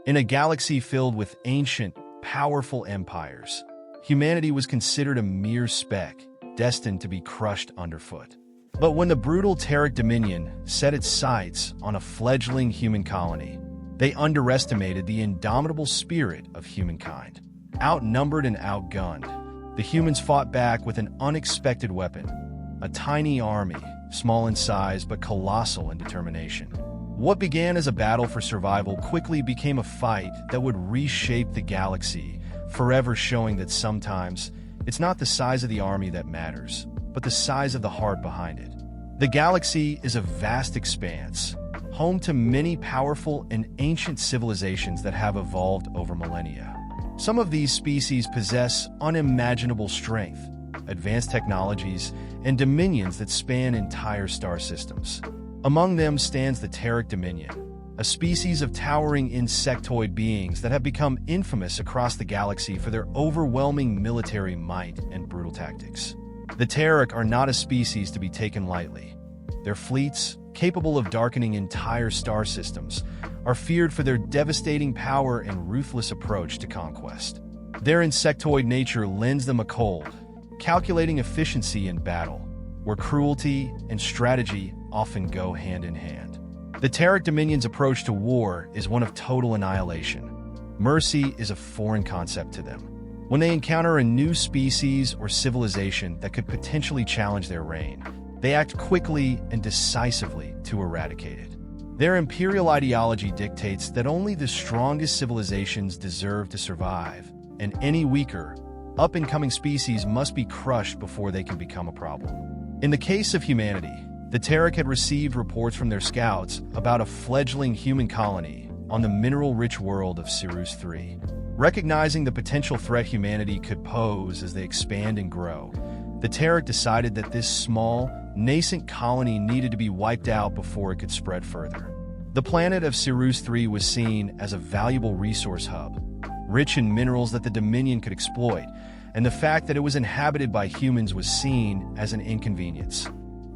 In a galaxy filled with ancient, powerful empires, humanity was considered a mere speck, destined to be crushed underfoot. But when the brutal Terran Dominion set its sights on a fledgling human colony, they underestimated the indomitable spirit of humankind. Outnumbered and outgunned, the humans fought back with an unexpected weapon, a tiny army, small in size but colossal in determination. What began as a battle for survival quickly became a fight that would reshape the galaxy, forever showing that sometimes it's not the size of the army that matters, but the size of the heart behind it. The galaxy is a vast expanse, home to many powerful and ancient civilizations that have evolved over millennia. Some of these species possess unimaginable strength, advanced technologies, and dominions that span entire star systems. Among them stands the Terran Dominion, a species of towering insectoid beings that have become infamous across the galaxy for their overwhelming military might and brutal tactics. The Terran are not a species to be taken lightly. Their fleets, capable of darkening entire star systems, are feared for their devastating power and ruthless approach to conquest. Their insectoid nature lends them a cold, calculating efficiency in battle, where cruelty and strategy often go hand in hand. The Terran Dominion's approach to war is one of total annihilation. Mercy is a foreign concept to them. When they encounter a new species or civilization that could potentially challenge their reign, they act quickly and decisively to eradicate it. Their imperial ideology dictates that only the strongest civilizations deserve to survive, and any weaker, up-and-coming species must be crushed before they can become a problem. In the case of humanity, the Terran had received reports from their scouts about a fledgling human colony on the mineral-rich world of Sirius III. Recognizing the potential threat humanity could pose as they expand and grow, the Terran decided that this small, nascent colony needed to be wiped out before it could spread further. The planet of Sirius III was seen as a valuable resource hub, rich in minerals that the Dominion could exploit, and the fact that it was inhabited by humans was seen as an inconvenience,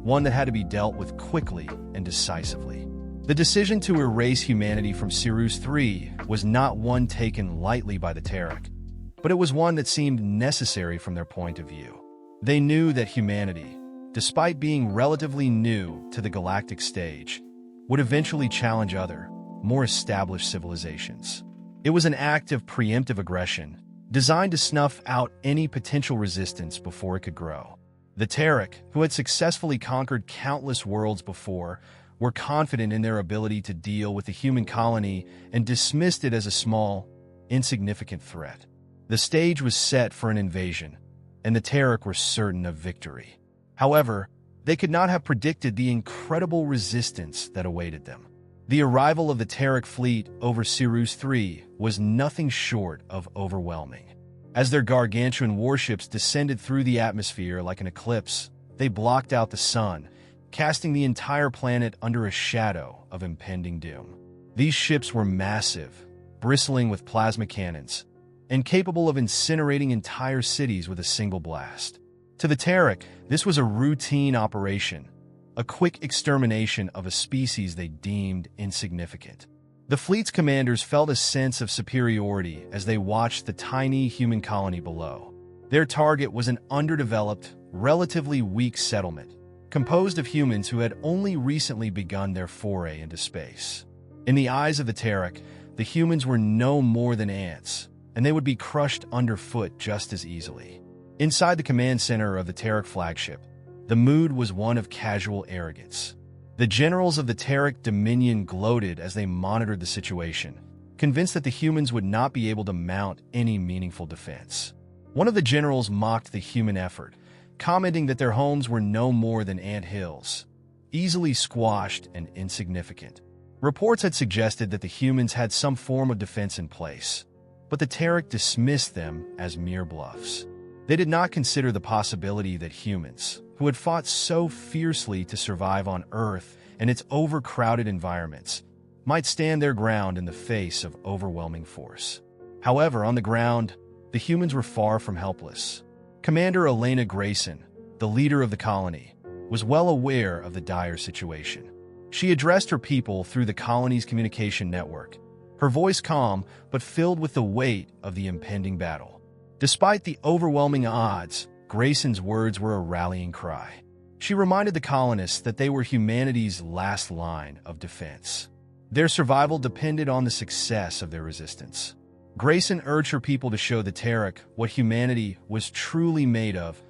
one that had to be dealt with quickly and decisively. The decision to erase humanity from Sirius III was not one taken lightly by the Terran, but it was one that seemed necessary from their point of view. They knew that humanity, despite being relatively new to the galactic stage, would eventually challenge other, more established civilizations. It was an act of preemptive aggression, designed to snuff out any potential resistance before it could grow. The Terran, who had successfully conquered countless worlds before, were confident in their ability to deal with the human colony and dismissed it as a small, insignificant threat. The stage was set for an invasion, and the Terran were certain of victory. However, they could not have predicted the incredible resistance that awaited them. The arrival of the Terran fleet over Sirius III was nothing short of overwhelming. As their gargantuan warships descended through the atmosphere like an eclipse, they blocked out the sun, casting the entire planet under a shadow of impending doom. These ships were massive, bristling with plasma cannons, and capable of incinerating entire cities with a single blast. To the Terran, this was a routine operation, a quick extermination of a species they deemed insignificant. The fleet's commanders felt a sense of superiority as they watched the tiny human colony below. Their target was an underdeveloped, relatively weak settlement, composed of humans who had only recently begun their foray into space. In the eyes of the Terran, the humans were no more than ants, and they would be crushed underfoot just as easily. Inside the command center of the Terran flagship, the mood was one of casual arrogance. The generals of the Terran Dominion gloated as they monitored the situation, convinced that the humans would not be able to mount any meaningful defense. One of the generals mocked the human effort, commenting that their homes were no more than ant hills, easily squashed and insignificant. Reports had suggested that the humans had some form of defense in place, but the Terran dismissed them as mere bluffs. They did not consider the possibility that humans, who had fought so fiercely to survive on Earth and its overcrowded environments, might stand their ground in the face of overwhelming force. However, on the ground, the humans were far from helpless. Commander Elena Grayson, the leader of the colony, was well aware of the dire situation. She addressed her people through the colony's communication network, her voice calm but filled with the weight of the impending battle. Despite the overwhelming odds, Grayson's words were a rallying cry. She reminded the colonists that they were humanity's last line of defense. Their survival depended on the success of their resistance. Grayson urged her people to show the Terek what humanity was truly made of,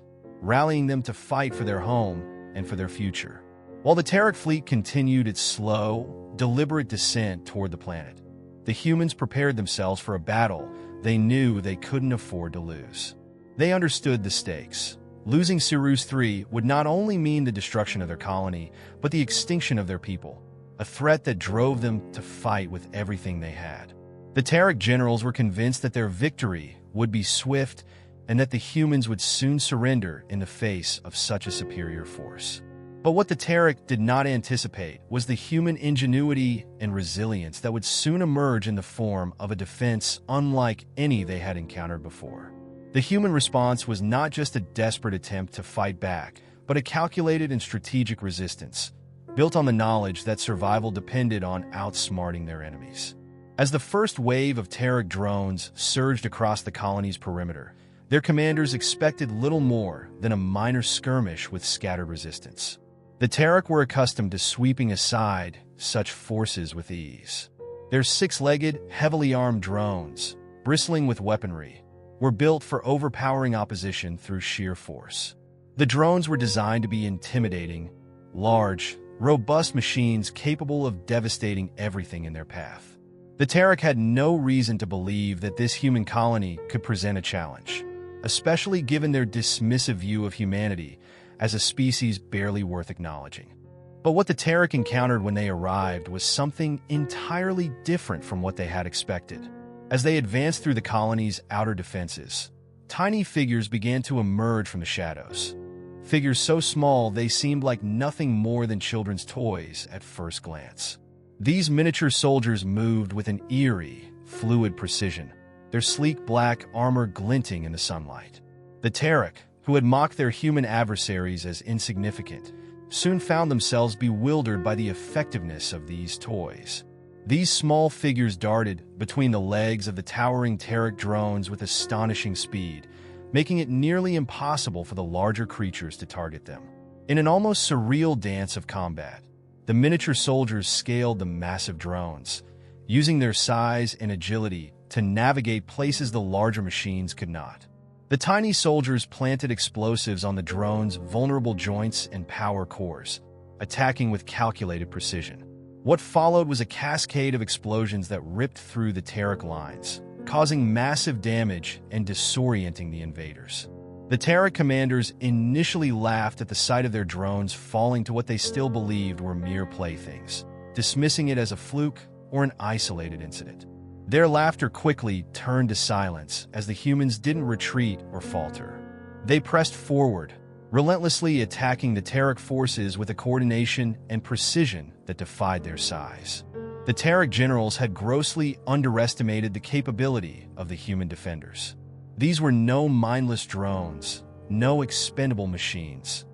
rallying them to fight for their home and for their future. While the Terek fleet continued its slow, deliberate descent toward the planet, the humans prepared themselves for a battle they knew they couldn't afford to lose. They understood the stakes. Losing Sirius 3 would not only mean the destruction of their colony, but the extinction of their people, a threat that drove them to fight with everything they had. The Terek generals were convinced that their victory would be swift and that the humans would soon surrender in the face of such a superior force. But what the Terek did not anticipate was the human ingenuity and resilience that would soon emerge in the form of a defense unlike any they had encountered before. The human response was not just a desperate attempt to fight back, but a calculated and strategic resistance, built on the knowledge that survival depended on outsmarting their enemies. As the first wave of Terek drones surged across the colony's perimeter, their commanders expected little more than a minor skirmish with scattered resistance. The Terek were accustomed to sweeping aside such forces with ease. Their six-legged, heavily armed drones, bristling with weaponry, were built for overpowering opposition through sheer force. The drones were designed to be intimidating, large, robust machines capable of devastating everything in their path. The Terek had no reason to believe that this human colony could present a challenge, especially given their dismissive view of humanity as a species barely worth acknowledging. But what the Terek encountered when they arrived was something entirely different from what they had expected. As they advanced through the colony's outer defenses, tiny figures began to emerge from the shadows. Figures so small they seemed like nothing more than children's toys at first glance. These miniature soldiers moved with an eerie, fluid precision, their sleek black armor glinting in the sunlight. The Terek, who had mocked their human adversaries as insignificant, soon found themselves bewildered by the effectiveness of these toys. These small figures darted between the legs of the towering Terek drones with astonishing speed, making it nearly impossible for the larger creatures to target them. In an almost surreal dance of combat, the miniature soldiers scaled the massive drones, using their size and agility to navigate places the larger machines could not. The tiny soldiers planted explosives on the drones' vulnerable joints and power cores, attacking with calculated precision. What followed was a cascade of explosions that ripped through the Terek lines, causing massive damage and disorienting the invaders. The Terek commanders initially laughed at the sight of their drones falling to what they still believed were mere playthings, dismissing it as a fluke or an isolated incident. Their laughter quickly turned to silence as the humans didn't retreat or falter. They pressed forward, relentlessly attacking the Terek forces with a coordination and precision that defied their size. The Terek generals had grossly underestimated the capability of the human defenders. These were no mindless drones, no expendable machines.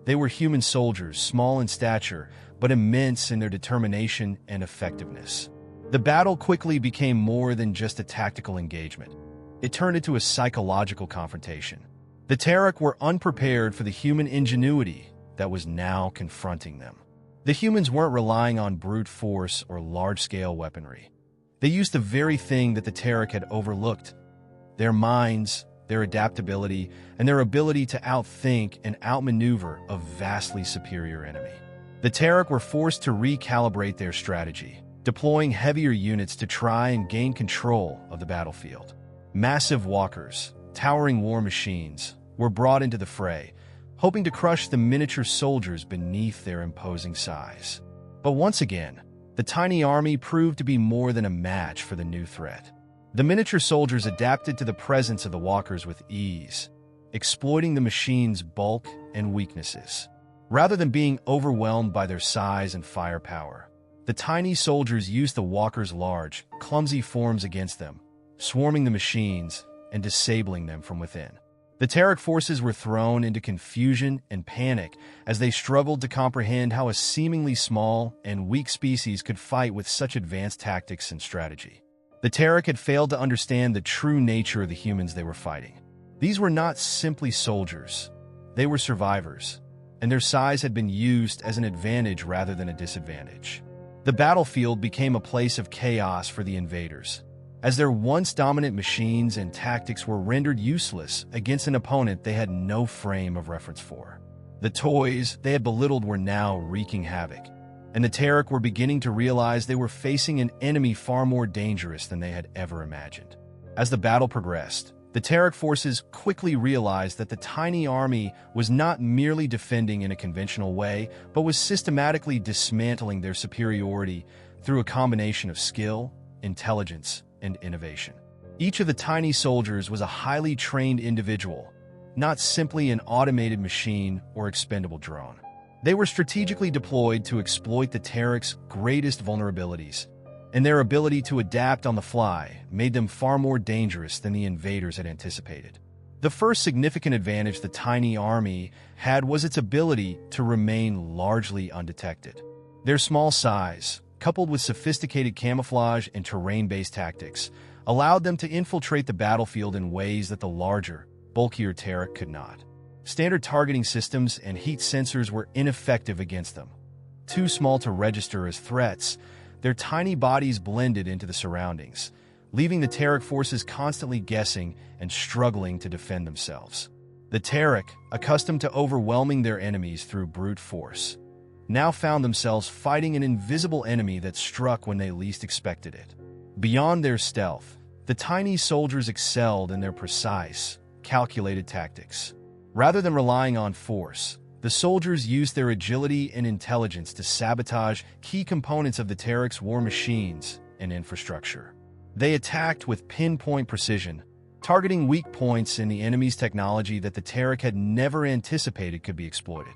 They were human soldiers, small in stature, but immense in their determination and effectiveness. The battle quickly became more than just a tactical engagement. It turned into a psychological confrontation. The Terek were unprepared for the human ingenuity that was now confronting them. The humans weren't relying on brute force or large-scale weaponry. They used the very thing that the Terek had overlooked: their minds, their adaptability, and their ability to outthink and outmaneuver a vastly superior enemy. The Terek were forced to recalibrate their strategy, deploying heavier units to try and gain control of the battlefield. Massive walkers, towering war machines, were brought into the fray, hoping to crush the miniature soldiers beneath their imposing size. But once again, the tiny army proved to be more than a match for the new threat. The miniature soldiers adapted to the presence of the walkers with ease, exploiting the machine's bulk and weaknesses. Rather than being overwhelmed by their size and firepower, the tiny soldiers used the walkers' large, clumsy forms against them, swarming the machines and disabling them from within. The Terek forces were thrown into confusion and panic as they struggled to comprehend how a seemingly small and weak species could fight with such advanced tactics and strategy. The Terek had failed to understand the true nature of the humans they were fighting. These were not simply soldiers. They were survivors, and their size had been used as an advantage rather than a disadvantage. The battlefield became a place of chaos for the invaders, as their once dominant machines and tactics were rendered useless against an opponent they had no frame of reference for. The toys they had belittled were now wreaking havoc, and the Terek were beginning to realize they were facing an enemy far more dangerous than they had ever imagined. As the battle progressed, the Terek forces quickly realized that the tiny army was not merely defending in a conventional way, but was systematically dismantling their superiority through a combination of skill, intelligence, and innovation. Each of the tiny soldiers was a highly trained individual, not simply an automated machine or expendable drone. They were strategically deployed to exploit the Terek's greatest vulnerabilities, and their ability to adapt on the fly made them far more dangerous than the invaders had anticipated. The first significant advantage the tiny army had was its ability to remain largely undetected. Their small size, coupled with sophisticated camouflage and terrain-based tactics, allowed them to infiltrate the battlefield in ways that the larger, bulkier Terek could not. Standard targeting systems and heat sensors were ineffective against them. Too small to register as threats, their tiny bodies blended into the surroundings, leaving the Terek forces constantly guessing and struggling to defend themselves. The Terek, accustomed to overwhelming their enemies through brute force, now found themselves fighting an invisible enemy that struck when they least expected it. Beyond their stealth, the tiny soldiers excelled in their precise, calculated tactics. Rather than relying on force, the soldiers used their agility and intelligence to sabotage key components of the Terek's war machines and infrastructure. They attacked with pinpoint precision, targeting weak points in the enemy's technology that the Terek had never anticipated could be exploited.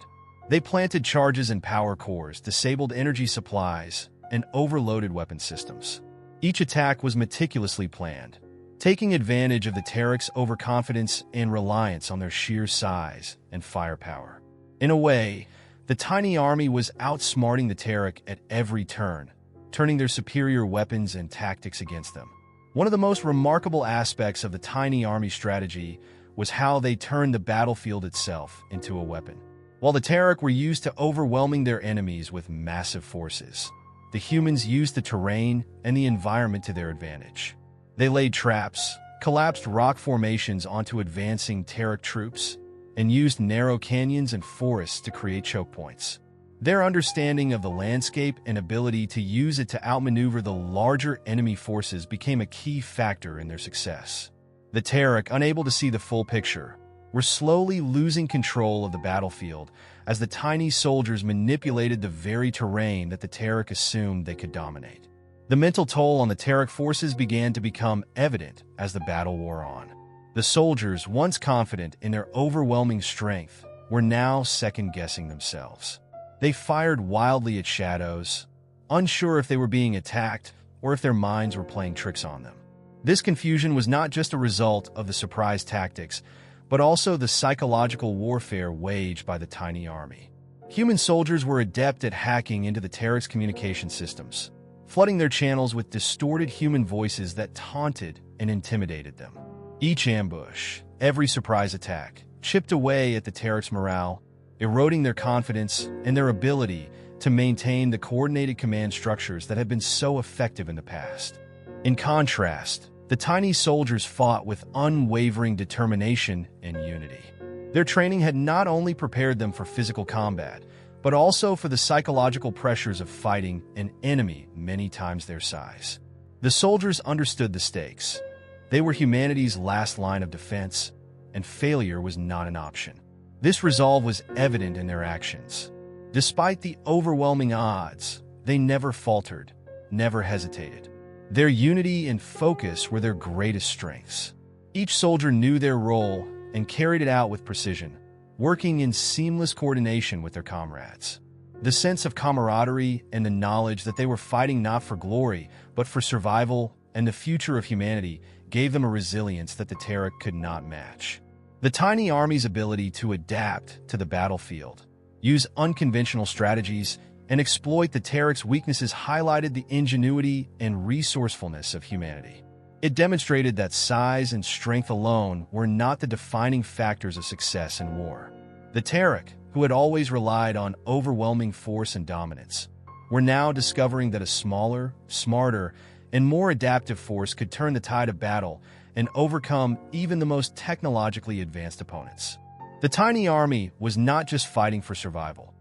They planted charges in power cores, disabled energy supplies, and overloaded weapon systems. Each attack was meticulously planned, taking advantage of the Terek's overconfidence and reliance on their sheer size and firepower. In a way, the tiny army was outsmarting the Terek at every turn, turning their superior weapons and tactics against them. One of the most remarkable aspects of the tiny army strategy was how they turned the battlefield itself into a weapon. While the Terek were used to overwhelming their enemies with massive forces, the humans used the terrain and the environment to their advantage. They laid traps, collapsed rock formations onto advancing Terek troops, and used narrow canyons and forests to create choke points. Their understanding of the landscape and ability to use it to outmaneuver the larger enemy forces became a key factor in their success. The Terek, unable to see the full picture, were slowly losing control of the battlefield as the tiny soldiers manipulated the very terrain that the Terek assumed they could dominate. The mental toll on the Terek forces began to become evident as the battle wore on. The soldiers, once confident in their overwhelming strength, were now second-guessing themselves. They fired wildly at shadows, unsure if they were being attacked or if their minds were playing tricks on them. This confusion was not just a result of the surprise tactics, but also the psychological warfare waged by the tiny army. Human soldiers were adept at hacking into the Terek's communication systems, flooding their channels with distorted human voices that taunted and intimidated them. Each ambush, every surprise attack, chipped away at the Terek's morale, eroding their confidence and their ability to maintain the coordinated command structures that had been so effective in the past. In contrast, the tiny soldiers fought with unwavering determination and unity. Their training had not only prepared them for physical combat, but also for the psychological pressures of fighting an enemy many times their size. The soldiers understood the stakes. They were humanity's last line of defense, and failure was not an option. This resolve was evident in their actions. Despite the overwhelming odds, they never faltered, never hesitated. Their unity and focus were their greatest strengths. Each soldier knew their role and carried it out with precision, working in seamless coordination with their comrades. The sense of camaraderie and the knowledge that they were fighting not for glory, but for survival and the future of humanity gave them a resilience that the Terek could not match. The tiny army's ability to adapt to the battlefield, use unconventional strategies, and exploit the Terek's weaknesses highlighted the ingenuity and resourcefulness of humanity. It demonstrated that size and strength alone were not the defining factors of success in war. The Terek, who had always relied on overwhelming force and dominance, were now discovering that a smaller, smarter, and more adaptive force could turn the tide of battle and overcome even the most technologically advanced opponents. The tiny army was not just fighting for survival.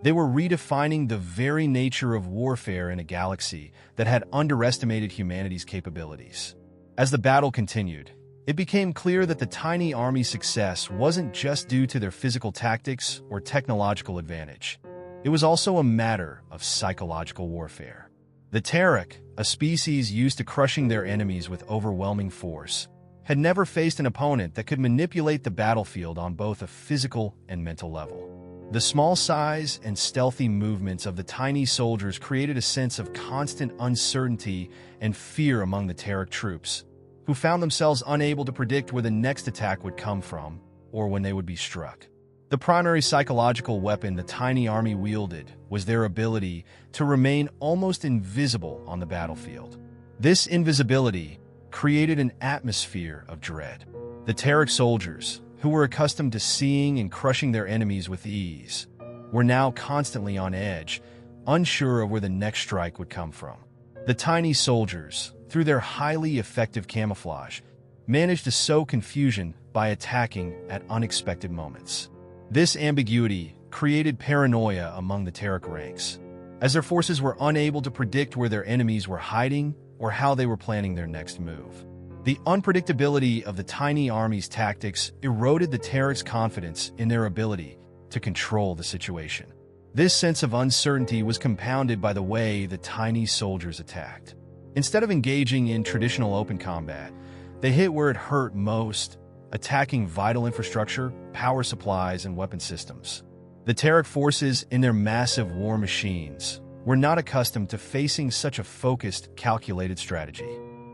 They were redefining the very nature of warfare in a galaxy that had underestimated humanity's capabilities. As the battle continued, it became clear that the tiny army's success wasn't just due to their physical tactics or technological advantage. It was also a matter of psychological warfare. The Terek, a species used to crushing their enemies with overwhelming force, had never faced an opponent that could manipulate the battlefield on both a physical and mental level. The small size and stealthy movements of the tiny soldiers created a sense of constant uncertainty and fear among the Terek troops, who found themselves unable to predict where the next attack would come from or when they would be struck. The primary psychological weapon the tiny army wielded was their ability to remain almost invisible on the battlefield. This invisibility created an atmosphere of dread. The Terek soldiers, who were accustomed to seeing and crushing their enemies with ease, were now constantly on edge, unsure of where the next strike would come from. The tiny soldiers, through their highly effective camouflage, managed to sow confusion by attacking at unexpected moments. This ambiguity created paranoia among the Terek ranks, as their forces were unable to predict where their enemies were hiding or how they were planning their next move. The unpredictability of the tiny army's tactics eroded the Terek's confidence in their ability to control the situation. This sense of uncertainty was compounded by the way the tiny soldiers attacked. Instead of engaging in traditional open combat, they hit where it hurt most, attacking vital infrastructure, power supplies, and weapon systems. The Terek forces, in their massive war machines, were not accustomed to facing such a focused, calculated strategy.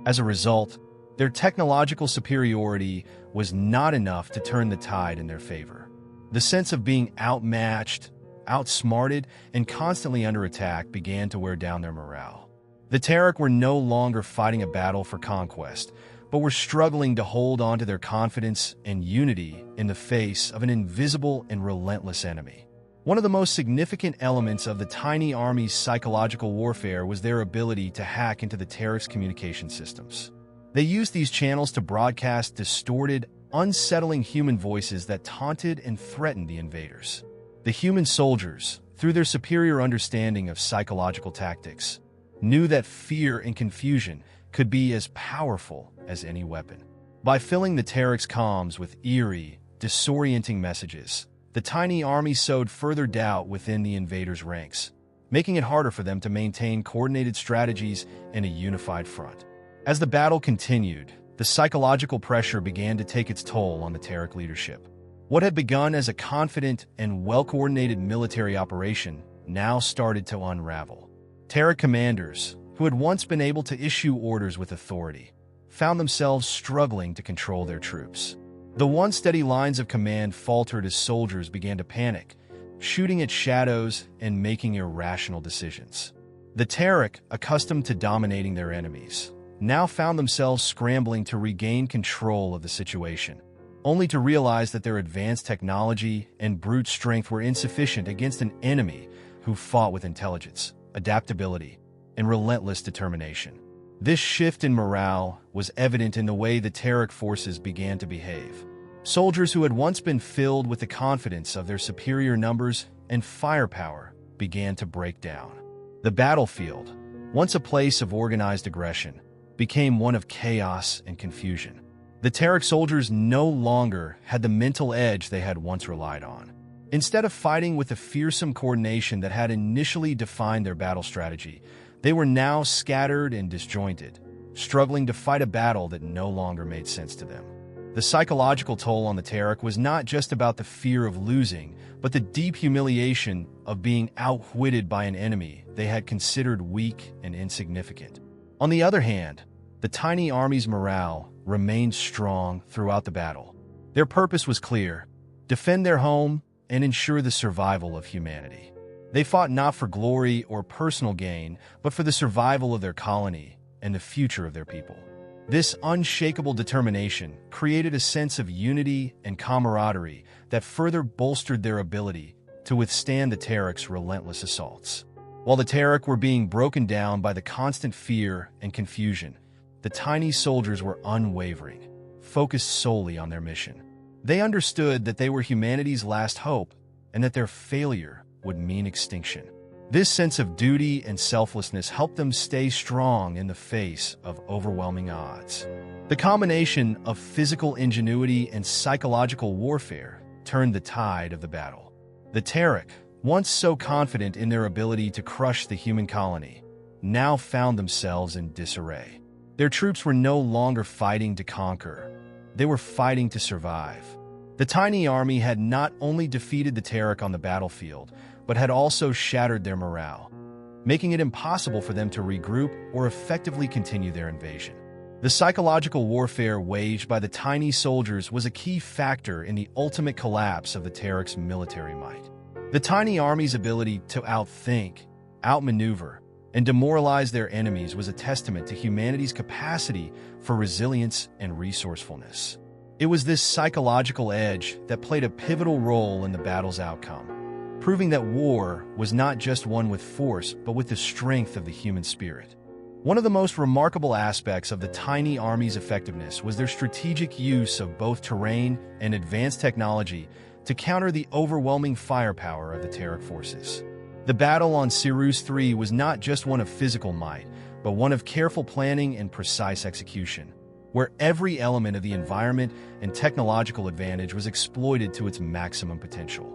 As a result, their technological superiority was not enough to turn the tide in their favor. The sense of being outmatched, outsmarted, and constantly under attack began to wear down their morale. The Terek were no longer fighting a battle for conquest, but were struggling to hold on to their confidence and unity in the face of an invisible and relentless enemy. One of the most significant elements of the tiny army's psychological warfare was their ability to hack into the Terek's communication systems. They used these channels to broadcast distorted, unsettling human voices that taunted and threatened the invaders. The human soldiers, through their superior understanding of psychological tactics, knew that fear and confusion could be as powerful as any weapon. By filling the Terek's comms with eerie, disorienting messages, the tiny army sowed further doubt within the invaders' ranks, making it harder for them to maintain coordinated strategies and a unified front. As the battle continued, the psychological pressure began to take its toll on the Terek leadership. What had begun as a confident and well-coordinated military operation now started to unravel. Terek commanders, who had once been able to issue orders with authority, found themselves struggling to control their troops. The once steady lines of command faltered as soldiers began to panic, shooting at shadows and making irrational decisions. The Terek, accustomed to dominating their enemies, now found themselves scrambling to regain control of the situation, only to realize that their advanced technology and brute strength were insufficient against an enemy who fought with intelligence, adaptability, and relentless determination. This shift in morale was evident in the way the Terek forces began to behave. Soldiers who had once been filled with the confidence of their superior numbers and firepower began to break down. The battlefield, once a place of organized aggression, became one of chaos and confusion. The Terek soldiers no longer had the mental edge they had once relied on. Instead of fighting with the fearsome coordination that had initially defined their battle strategy, they were now scattered and disjointed, struggling to fight a battle that no longer made sense to them. The psychological toll on the Terek was not just about the fear of losing, but the deep humiliation of being outwitted by an enemy they had considered weak and insignificant. On the other hand, the tiny army's morale remained strong throughout the battle. Their purpose was clear: defend their home and ensure the survival of humanity. They fought not for glory or personal gain, but for the survival of their colony and the future of their people. This unshakable determination created a sense of unity and camaraderie that further bolstered their ability to withstand the Terek's relentless assaults. While the Terek were being broken down by the constant fear and confusion, the tiny soldiers were unwavering, focused solely on their mission. They understood that they were humanity's last hope and that their failure would mean extinction. This sense of duty and selflessness helped them stay strong in the face of overwhelming odds. The combination of physical ingenuity and psychological warfare turned the tide of the battle. The Terek, once so confident in their ability to crush the human colony, now found themselves in disarray. Their troops were no longer fighting to conquer. They were fighting to survive. The tiny army had not only defeated the Terek on the battlefield, but had also shattered their morale, making it impossible for them to regroup or effectively continue their invasion. The psychological warfare waged by the tiny soldiers was a key factor in the ultimate collapse of the Terek's military might. The tiny army's ability to outthink, outmaneuver, and demoralize their enemies was a testament to humanity's capacity for resilience and resourcefulness. It was this psychological edge that played a pivotal role in the battle's outcome, proving that war was not just won with force, but with the strength of the human spirit. One of the most remarkable aspects of the tiny army's effectiveness was their strategic use of both terrain and advanced technology to counter the overwhelming firepower of the Terek forces. The battle on Sirius III was not just one of physical might, but one of careful planning and precise execution, where every element of the environment and technological advantage was exploited to its maximum potential.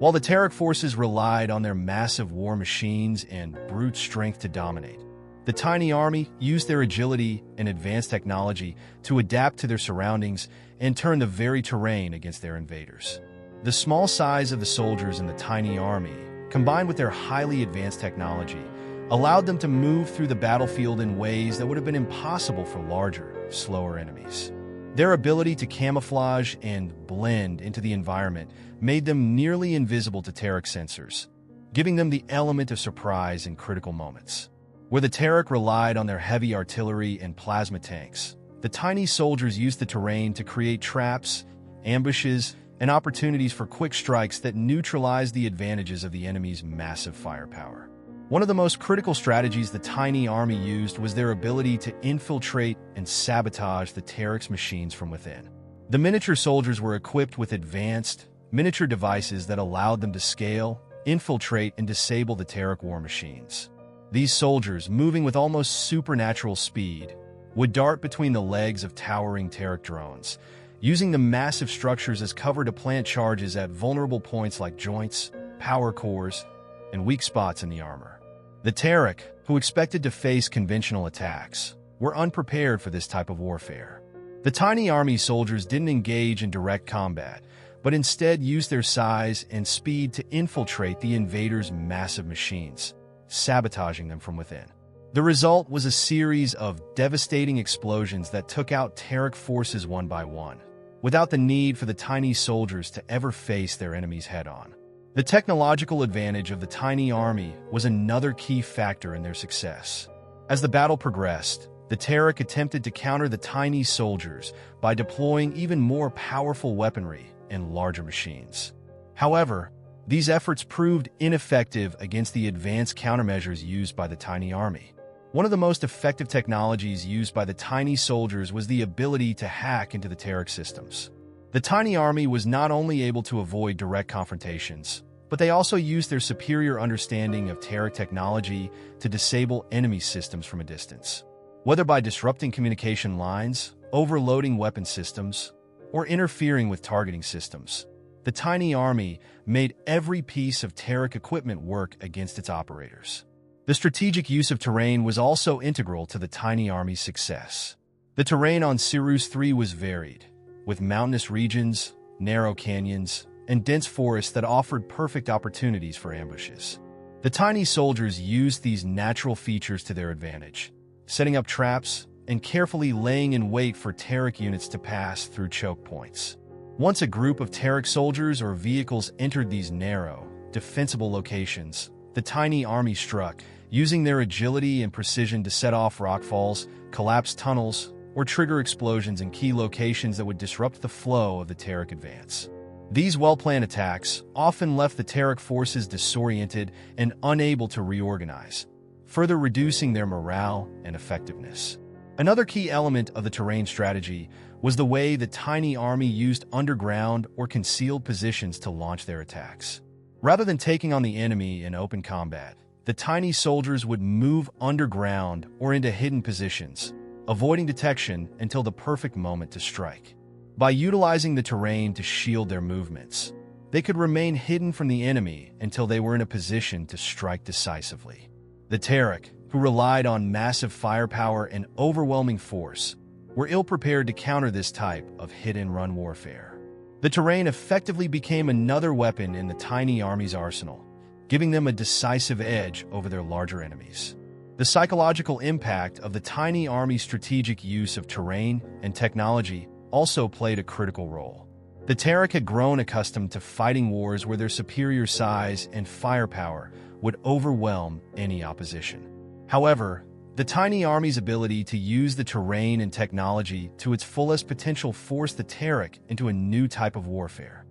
While the Terek forces relied on their massive war machines and brute strength to dominate, the tiny army used their agility and advanced technology to adapt to their surroundings and turn the very terrain against their invaders. The small size of the soldiers in the tiny army, combined with their highly advanced technology, allowed them to move through the battlefield in ways that would have been impossible for larger, slower enemies. Their ability to camouflage and blend into the environment made them nearly invisible to Terek sensors, giving them the element of surprise in critical moments. Where the Terek relied on their heavy artillery and plasma tanks, the tiny soldiers used the terrain to create traps, ambushes, and opportunities for quick strikes that neutralized the advantages of the enemy's massive firepower. One of the most critical strategies the tiny army used was their ability to infiltrate and sabotage the Terek's machines from within. The miniature soldiers were equipped with advanced, miniature devices that allowed them to scale, infiltrate, and disable the Terek war machines. These soldiers, moving with almost supernatural speed, would dart between the legs of towering Terek drones, using the massive structures as cover to plant charges at vulnerable points like joints, power cores, and weak spots in the armor. The Terek, who expected to face conventional attacks, were unprepared for this type of warfare. The tiny army soldiers didn't engage in direct combat, but instead used their size and speed to infiltrate the invaders' massive machines, sabotaging them from within. The result was a series of devastating explosions that took out Terek forces one by one, without the need for the tiny soldiers to ever face their enemies head-on. The technological advantage of the tiny army was another key factor in their success. As the battle progressed, the Terek attempted to counter the tiny soldiers by deploying even more powerful weaponry and larger machines. However, these efforts proved ineffective against the advanced countermeasures used by the tiny army. One of the most effective technologies used by the tiny soldiers was the ability to hack into the Terek systems. The tiny army was not only able to avoid direct confrontations, but they also used their superior understanding of Terek technology to disable enemy systems from a distance. Whether by disrupting communication lines, overloading weapon systems, or interfering with targeting systems, the tiny army made every piece of Terek equipment work against its operators. The strategic use of terrain was also integral to the tiny army's success. The terrain on Sirius III was varied, with mountainous regions, narrow canyons, and dense forests that offered perfect opportunities for ambushes. The tiny soldiers used these natural features to their advantage, setting up traps and carefully laying in wait for Terek units to pass through choke points. Once a group of Terek soldiers or vehicles entered these narrow, defensible locations, the tiny army struck, using their agility and precision to set off rockfalls, collapse tunnels, or trigger explosions in key locations that would disrupt the flow of the Terran advance. These well-planned attacks often left the Terran forces disoriented and unable to reorganize, further reducing their morale and effectiveness. Another key element of the terrain strategy was the way the tiny army used underground or concealed positions to launch their attacks. Rather than taking on the enemy in open combat, the tiny soldiers would move underground or into hidden positions, avoiding detection until the perfect moment to strike. By utilizing the terrain to shield their movements, they could remain hidden from the enemy until they were in a position to strike decisively. The Terran, who relied on massive firepower and overwhelming force, were ill-prepared to counter this type of hit-and-run warfare. The terrain effectively became another weapon in the tiny army's arsenal, giving them a decisive edge over their larger enemies. The psychological impact of the tiny army's strategic use of terrain and technology also played a critical role. The Terran had grown accustomed to fighting wars where their superior size and firepower would overwhelm any opposition. However, the tiny army's ability to use the terrain and technology to its fullest potential forced the Terran into a new type of warfare,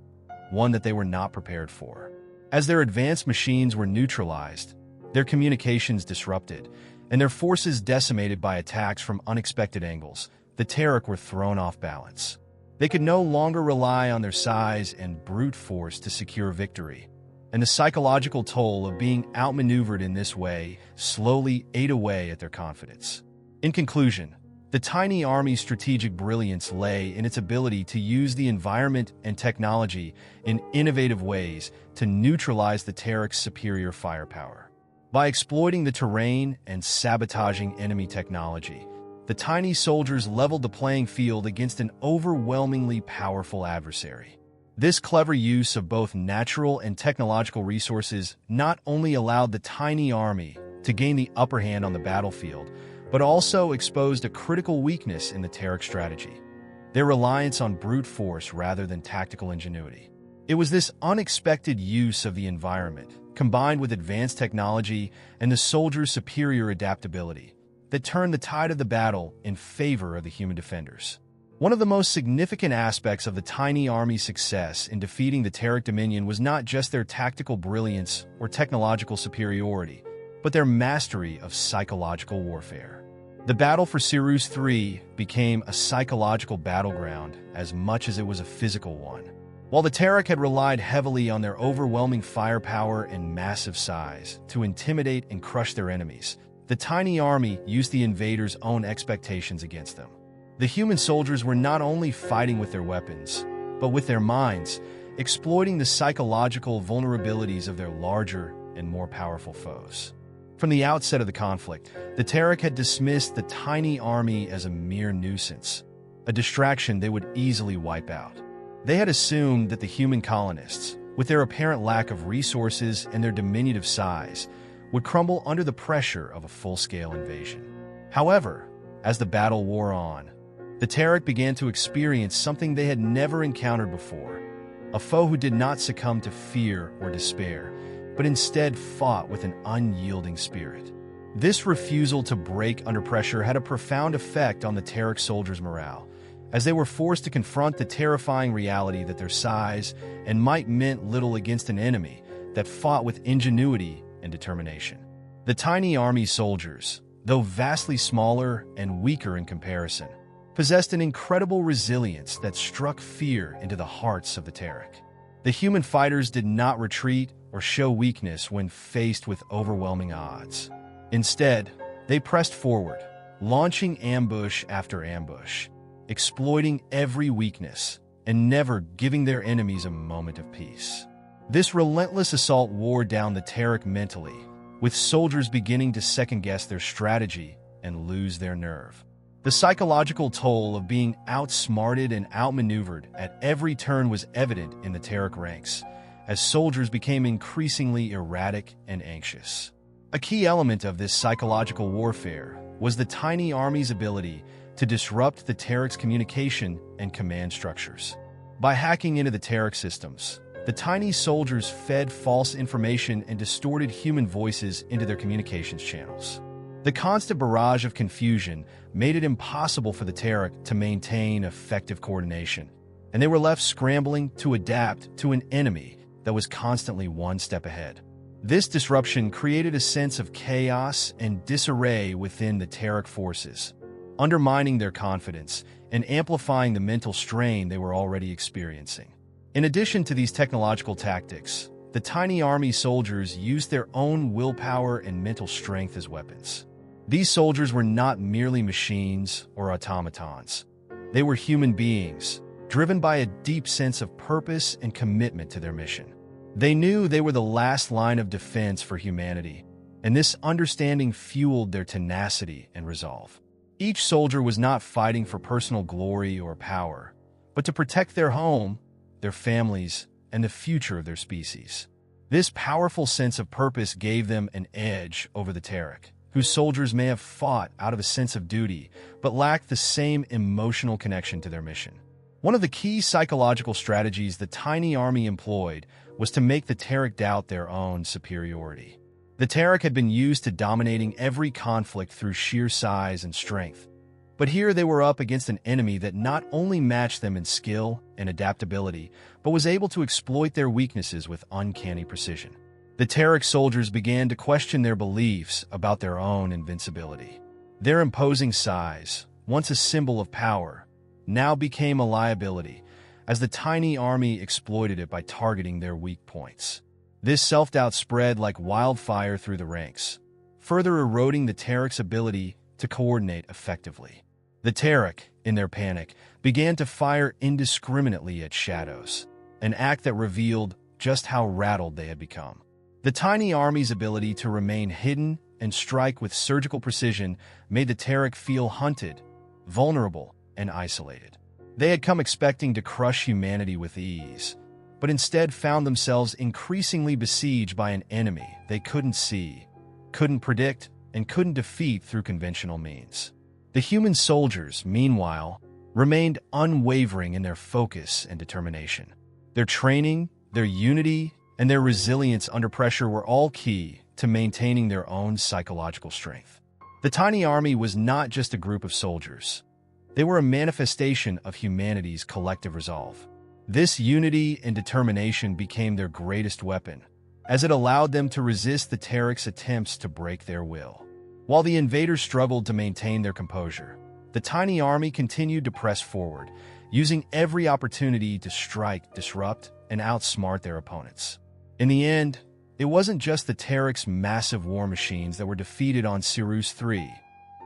one that they were not prepared for. As their advanced machines were neutralized, their communications disrupted, and their forces decimated by attacks from unexpected angles, the Terran were thrown off balance. They could no longer rely on their size and brute force to secure victory, and the psychological toll of being outmaneuvered in this way slowly ate away at their confidence. In conclusion, the tiny army's strategic brilliance lay in its ability to use the environment and technology in innovative ways to neutralize the Terran's superior firepower. By exploiting the terrain and sabotaging enemy technology, the tiny soldiers leveled the playing field against an overwhelmingly powerful adversary. This clever use of both natural and technological resources not only allowed the tiny army to gain the upper hand on the battlefield, but also exposed a critical weakness in the Terran strategy: their reliance on brute force rather than tactical ingenuity. It was this unexpected use of the environment, combined with advanced technology and the soldiers' superior adaptability, that turned the tide of the battle in favor of the human defenders. One of the most significant aspects of the tiny army's success in defeating the Terran Dominion was not just their tactical brilliance or technological superiority, but their mastery of psychological warfare. The battle for Sirius III became a psychological battleground as much as it was a physical one. While the Terran had relied heavily on their overwhelming firepower and massive size to intimidate and crush their enemies, the tiny army used the invaders' own expectations against them. The human soldiers were not only fighting with their weapons, but with their minds, exploiting the psychological vulnerabilities of their larger and more powerful foes. From the outset of the conflict, the Terran had dismissed the tiny army as a mere nuisance, a distraction they would easily wipe out. They had assumed that the human colonists, with their apparent lack of resources and their diminutive size, would crumble under the pressure of a full-scale invasion. However, as the battle wore on, the Terran began to experience something they had never encountered before: a foe who did not succumb to fear or despair, but instead fought with an unyielding spirit. This refusal to break under pressure had a profound effect on the Terran soldiers' morale, as they were forced to confront the terrifying reality that their size and might meant little against an enemy that fought with ingenuity and determination. The tiny army soldiers, though vastly smaller and weaker in comparison, possessed an incredible resilience that struck fear into the hearts of the Terran. The human fighters did not retreat or show weakness when faced with overwhelming odds. Instead, they pressed forward, launching ambush after ambush, exploiting every weakness, and never giving their enemies a moment of peace. This relentless assault wore down the Terran mentally, with soldiers beginning to second-guess their strategy and lose their nerve. The psychological toll of being outsmarted and outmaneuvered at every turn was evident in the Terran ranks, as soldiers became increasingly erratic and anxious. A key element of this psychological warfare was the tiny army's ability to disrupt the Terran's communication and command structures. By hacking into the Terran systems, the tiny soldiers fed false information and distorted human voices into their communications channels. The constant barrage of confusion made it impossible for the Terek to maintain effective coordination, and they were left scrambling to adapt to an enemy that was constantly one step ahead. This disruption created a sense of chaos and disarray within the Terek forces, undermining their confidence and amplifying the mental strain they were already experiencing. In addition to these technological tactics, the tiny army soldiers used their own willpower and mental strength as weapons. These soldiers were not merely machines or automatons. They were human beings, driven by a deep sense of purpose and commitment to their mission. They knew they were the last line of defense for humanity, and this understanding fueled their tenacity and resolve. Each soldier was not fighting for personal glory or power, but to protect their home, their families, and the future of their species. This powerful sense of purpose gave them an edge over the Terek, whose soldiers may have fought out of a sense of duty, but lacked the same emotional connection to their mission. One of the key psychological strategies the tiny army employed was to make the Terek doubt their own superiority. The Terek had been used to dominating every conflict through sheer size and strength, but here they were up against an enemy that not only matched them in skill and adaptability, but was able to exploit their weaknesses with uncanny precision. The Terek soldiers began to question their beliefs about their own invincibility. Their imposing size, once a symbol of power, now became a liability, as the tiny army exploited it by targeting their weak points. This self-doubt spread like wildfire through the ranks, further eroding the Terek's ability to coordinate effectively. The Terek, in their panic, began to fire indiscriminately at shadows, an act that revealed just how rattled they had become. The tiny army's ability to remain hidden and strike with surgical precision made the Terek feel hunted, vulnerable, and isolated. They had come expecting to crush humanity with ease, but instead found themselves increasingly besieged by an enemy they couldn't see, couldn't predict, and couldn't defeat through conventional means. The human soldiers, meanwhile, remained unwavering in their focus and determination. Their training, their unity, and their resilience under pressure were all key to maintaining their own psychological strength. The tiny army was not just a group of soldiers. They were a manifestation of humanity's collective resolve. This unity and determination became their greatest weapon, as it allowed them to resist the Terek's attempts to break their will. While the invaders struggled to maintain their composure, the tiny army continued to press forward, using every opportunity to strike, disrupt, and outsmart their opponents. In the end, it wasn't just the Terek's massive war machines that were defeated on Sirius III,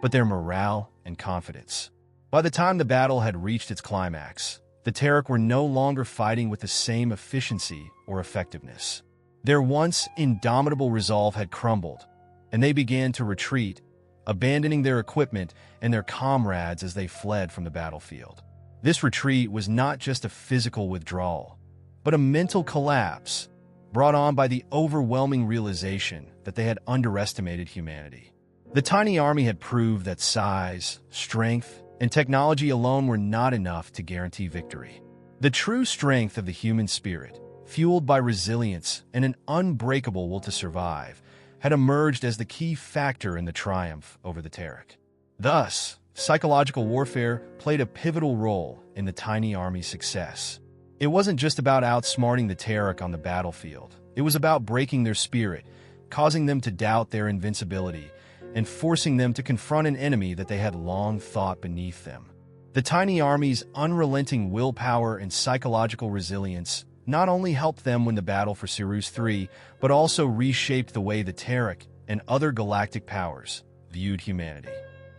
but their morale and confidence. By the time the battle had reached its climax, the Terek were no longer fighting with the same efficiency or effectiveness. Their once indomitable resolve had crumbled, and they began to retreat, abandoning their equipment and their comrades as they fled from the battlefield. This retreat was not just a physical withdrawal, but a mental collapse brought on by the overwhelming realization that they had underestimated humanity. The tiny army had proved that size, strength, and technology alone were not enough to guarantee victory. The true strength of the human spirit, fueled by resilience and an unbreakable will to survive, had emerged as the key factor in the triumph over the Terek. Thus, psychological warfare played a pivotal role in the tiny army's success. It wasn't just about outsmarting the Terek on the battlefield. It was about breaking their spirit, causing them to doubt their invincibility, and forcing them to confront an enemy that they had long thought beneath them. The tiny army's unrelenting willpower and psychological resilience not only helped them win the battle for Sirius III, but also reshaped the way the Terek and other galactic powers viewed humanity.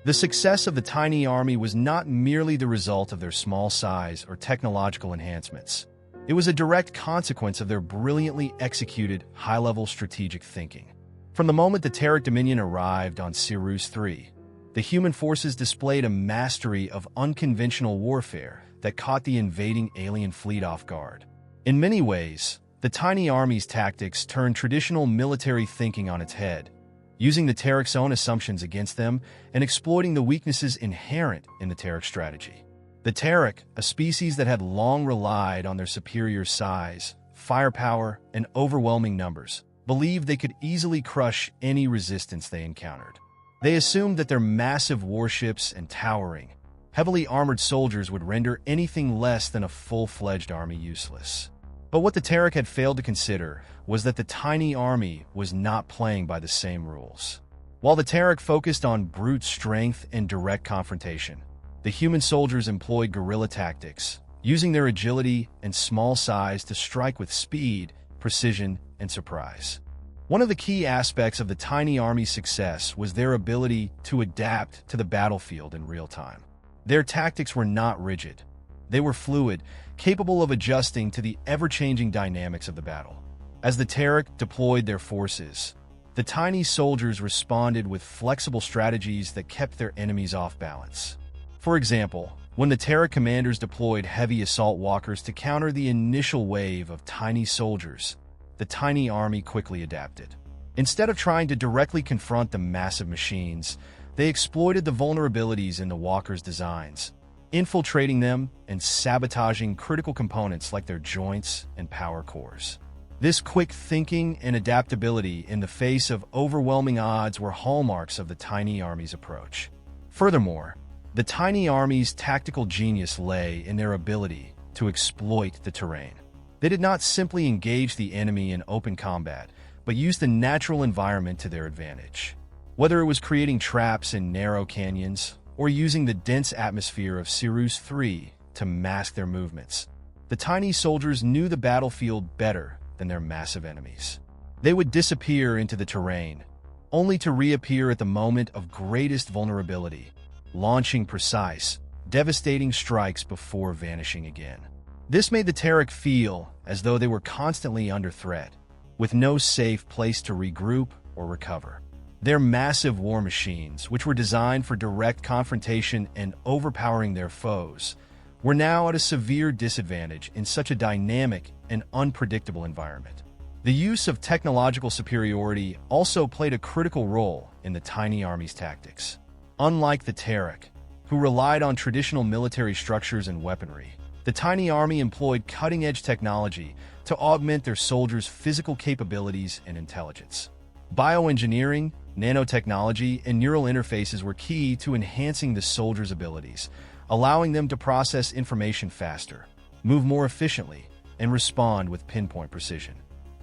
The success of the tiny army was not merely the result of their small size or technological enhancements. It was a direct consequence of their brilliantly executed high-level strategic thinking. From the moment the Terek Dominion arrived on Sirius III, the human forces displayed a mastery of unconventional warfare that caught the invading alien fleet off guard. In many ways, the tiny army's tactics turned traditional military thinking on its head, using the Terek's own assumptions against them and exploiting the weaknesses inherent in the Terek strategy. The Terek, a species that had long relied on their superior size, firepower, and overwhelming numbers, believed they could easily crush any resistance they encountered. They assumed that their massive warships and towering, heavily armored soldiers would render anything less than a full-fledged army useless. But what the Terek had failed to consider was that the tiny army was not playing by the same rules. While the Terek focused on brute strength and direct confrontation, the human soldiers employed guerrilla tactics, using their agility and small size to strike with speed, precision, and surprise. One of the key aspects of the tiny army's success was their ability to adapt to the battlefield in real time. Their tactics were not rigid. They were fluid, capable of adjusting to the ever-changing dynamics of the battle. As the Terek deployed their forces, the tiny soldiers responded with flexible strategies that kept their enemies off balance. For example, when the Terek commanders deployed heavy assault walkers to counter the initial wave of tiny soldiers, the tiny army quickly adapted. Instead of trying to directly confront the massive machines, they exploited the vulnerabilities in the walkers' designs, infiltrating them and sabotaging critical components like their joints and power cores. This quick thinking and adaptability in the face of overwhelming odds were hallmarks of the tiny army's approach. Furthermore, the tiny army's tactical genius lay in their ability to exploit the terrain. They did not simply engage the enemy in open combat, but used the natural environment to their advantage. Whether it was creating traps in narrow canyons or using the dense atmosphere of Sirius III to mask their movements, the tiny soldiers knew the battlefield better than their massive enemies. They would disappear into the terrain, only to reappear at the moment of greatest vulnerability, launching precise, devastating strikes before vanishing again. This made the Terek feel as though they were constantly under threat, with no safe place to regroup or recover. Their massive war machines, which were designed for direct confrontation and overpowering their foes, were now at a severe disadvantage in such a dynamic and unpredictable environment. The use of technological superiority also played a critical role in the tiny army's tactics. Unlike the Terek, who relied on traditional military structures and weaponry, the tiny army employed cutting-edge technology to augment their soldiers' physical capabilities and intelligence. Bioengineering, nanotechnology, and neural interfaces were key to enhancing the soldiers' abilities, allowing them to process information faster, move more efficiently, and respond with pinpoint precision.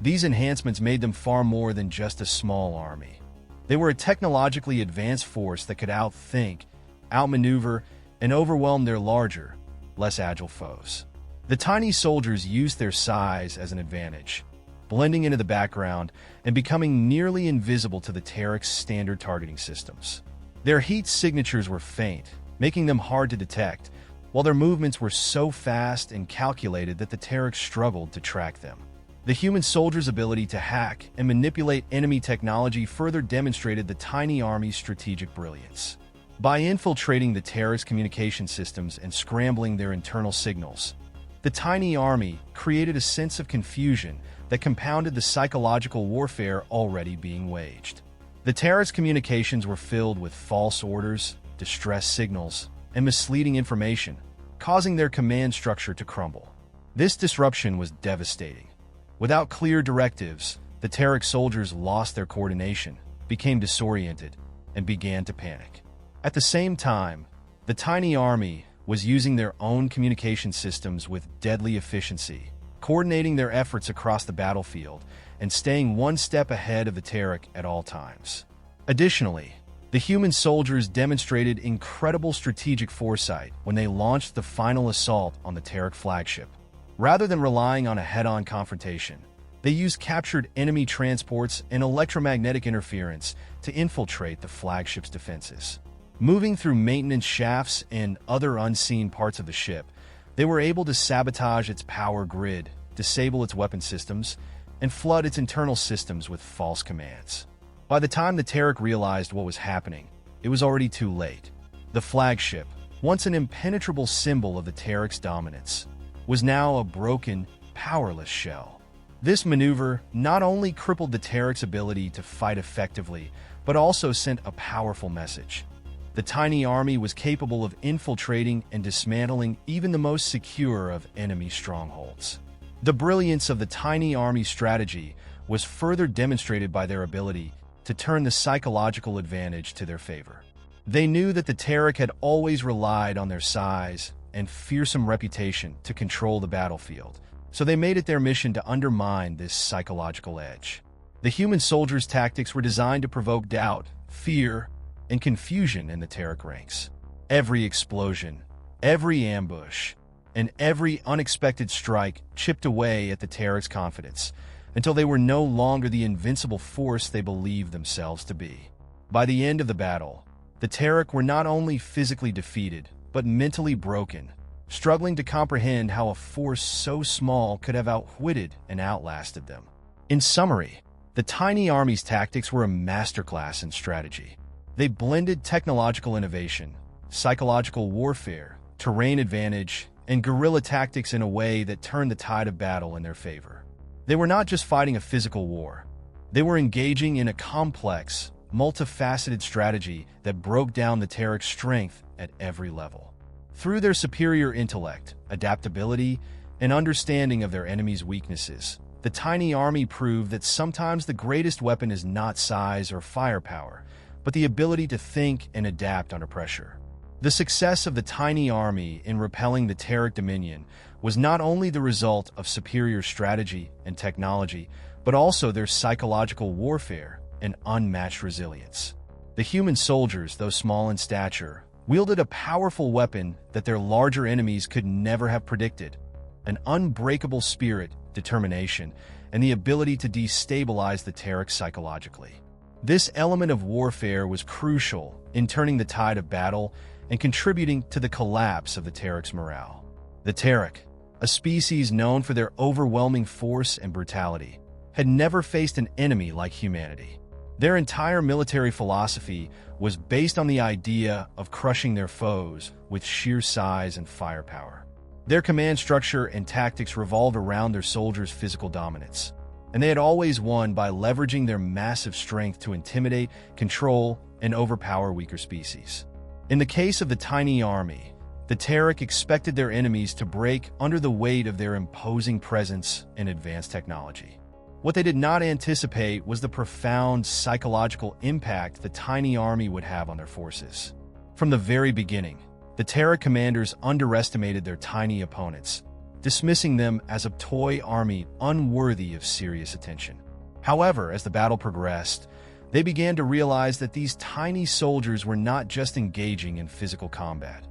These enhancements made them far more than just a small army. They were a technologically advanced force that could outthink, outmaneuver, and overwhelm their larger, less agile foes. The tiny soldiers used their size as an advantage, blending into the background and becoming nearly invisible to the Terek's standard targeting systems. Their heat signatures were faint, making them hard to detect, while their movements were so fast and calculated that the Terek struggled to track them. The human soldiers' ability to hack and manipulate enemy technology further demonstrated the tiny army's strategic brilliance. By infiltrating the Terek's communication systems and scrambling their internal signals, the tiny army created a sense of confusion that compounded the psychological warfare already being waged. The Terek's communications were filled with false orders, distress signals, and misleading information, causing their command structure to crumble. This disruption was devastating. Without clear directives, the Terek soldiers lost their coordination, became disoriented, and began to panic. At the same time, the tiny army was using their own communication systems with deadly efficiency, coordinating their efforts across the battlefield and staying one step ahead of the Terek at all times. Additionally, the human soldiers demonstrated incredible strategic foresight when they launched the final assault on the Terek flagship. Rather than relying on a head-on confrontation, they used captured enemy transports and electromagnetic interference to infiltrate the flagship's defenses. Moving through maintenance shafts and other unseen parts of the ship, they were able to sabotage its power grid, disable its weapon systems, and flood its internal systems with false commands. By the time the Terek realized what was happening, it was already too late. The flagship, once an impenetrable symbol of the Terek's dominance, was now a broken, powerless shell. This maneuver not only crippled the Terek's ability to fight effectively, but also sent a powerful message. The tiny army was capable of infiltrating and dismantling even the most secure of enemy strongholds. The brilliance of the tiny army strategy was further demonstrated by their ability to turn the psychological advantage to their favor. They knew that the Terek had always relied on their size and fearsome reputation to control the battlefield, so they made it their mission to undermine this psychological edge. The human soldiers' tactics were designed to provoke doubt, fear, and confusion in the Terek ranks. Every explosion, every ambush, and every unexpected strike chipped away at the Terek's confidence until they were no longer the invincible force they believed themselves to be. By the end of the battle, the Terek were not only physically defeated, but mentally broken, struggling to comprehend how a force so small could have outwitted and outlasted them. In summary, the tiny army's tactics were a masterclass in strategy. They blended technological innovation, psychological warfare, terrain advantage, and guerrilla tactics in a way that turned the tide of battle in their favor. They were not just fighting a physical war. They were engaging in a complex, multifaceted strategy that broke down the Terek's strength at every level. Through their superior intellect, adaptability, and understanding of their enemy's weaknesses, the tiny army proved that sometimes the greatest weapon is not size or firepower, but the ability to think and adapt under pressure. The success of the tiny army in repelling the Terek Dominion was not only the result of superior strategy and technology, but also their psychological warfare and unmatched resilience. The human soldiers, though small in stature, wielded a powerful weapon that their larger enemies could never have predicted: an unbreakable spirit, determination, and the ability to destabilize the Terek psychologically. This element of warfare was crucial in turning the tide of battle and contributing to the collapse of the Terek's morale. The Terek, a species known for their overwhelming force and brutality, had never faced an enemy like humanity. Their entire military philosophy was based on the idea of crushing their foes with sheer size and firepower. Their command structure and tactics revolved around their soldiers' physical dominance, and they had always won by leveraging their massive strength to intimidate, control, and overpower weaker species. In the case of the tiny army, the Terek expected their enemies to break under the weight of their imposing presence and advanced technology. What they did not anticipate was the profound psychological impact the tiny army would have on their forces. From the very beginning, the Terek commanders underestimated their tiny opponents, dismissing them as a toy army unworthy of serious attention. However, as the battle progressed, they began to realize that these tiny soldiers were not just engaging in physical combat.